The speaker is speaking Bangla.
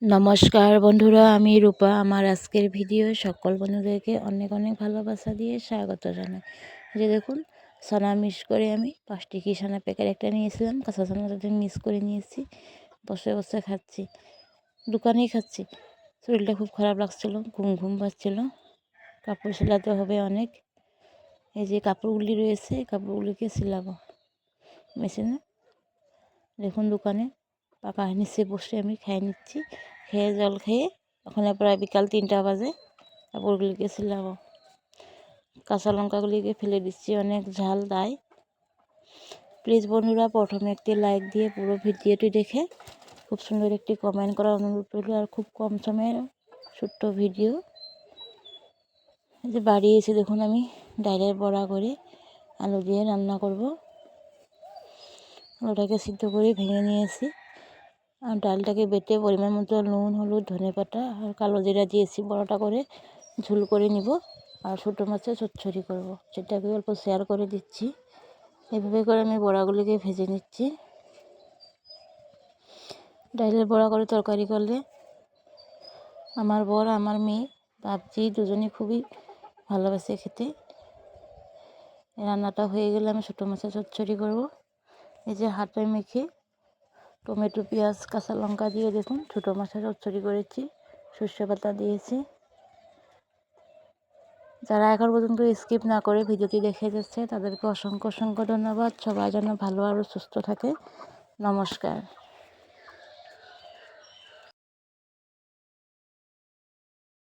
নমস্কার বন্ধুরা, আমি রূপা। আমার আজকের ভিডিও সকল বন্ধুদেরকে অনেক অনেক ভালোবাসা দিয়ে স্বাগত জানাই। যে দেখুন, ছানা মিক্স করে আমি 5টি কি ছানা প্যাকেট একটা নিয়েছিলাম, কাঁচা ছানাটা মিক্স করে নিয়েছি। বসে বসে খাচ্ছি, দোকানেই খাচ্ছি। শরীরটা খুব খারাপ লাগছিল, ঘুম ঘুম পাচ্ছিল। কাপড় সেলাতে হবে অনেক। এই যে কাপড়গুলি রয়েছে, কাপড়গুলিকে সেলাবো মেশিনে। দেখুন, দোকানে পাকা নিচে বসে আমি খেয়ে নিচ্ছি। খেয়ে জল খেয়ে ওখানে প্রায় বিকাল 3টা বাজে। কাপড়গুলিকে সেলাবো। কাঁচা লঙ্কাগুলিকে ফেলে দিচ্ছি, অনেক ঝাল দেয়। প্লিজ বন্ধুরা, প্রথমে একটি লাইক দিয়ে পুরো ভিডিওটি দেখে খুব সুন্দর একটি কমেন্ট করার অনুরোধ রইল। আর খুব কম সময়ের ছোট্ট ভিডিও। যে বাড়ি এসে দেখুন, আমি ডালের বড়া করে আলু দিয়ে রান্না করব। আলুটাকে সিদ্ধ করে ভেঙে নিয়েছি। আর ডালটাকে বেটে পরিমাণ মতো নুন, হলুদ, ধনেপাতা আর কালো জিরা দিয়েছি। বড়াটা করে ঝোল করে নিব। আর ছোটো মাছের চচ্চড়ি করব, সেটাকে অল্প শেয়ার করে দিচ্ছি। এভাবে করে আমি বড়াগুলিকে ভেজে নিচ্ছি। ডালের বড়া করে তরকারি করলে আমার বর, আমার মেয়ে, ভাবছি দুজনে খুবই ভালোবাসে খেতে। রান্নাটা হয়ে গেলে আমি ছোটো মাছের চচ্চড়ি করব। এই যে হাতে মেখে টমেটো, পেঁয়াজ, কাঁচা লঙ্কা দিয়ে দেখুন ছোটো মাছের চচ্চড়ি করেছি। সর্ষে পাতা দিয়েছি। যারা এখন পর্যন্ত স্কিপ না করে ভিডিওটি দেখে যাচ্ছে তাদেরকে অসংখ্য অসংখ্য ধন্যবাদ। সবাই যেন ভালো আর সুস্থ থাকে। নমস্কার।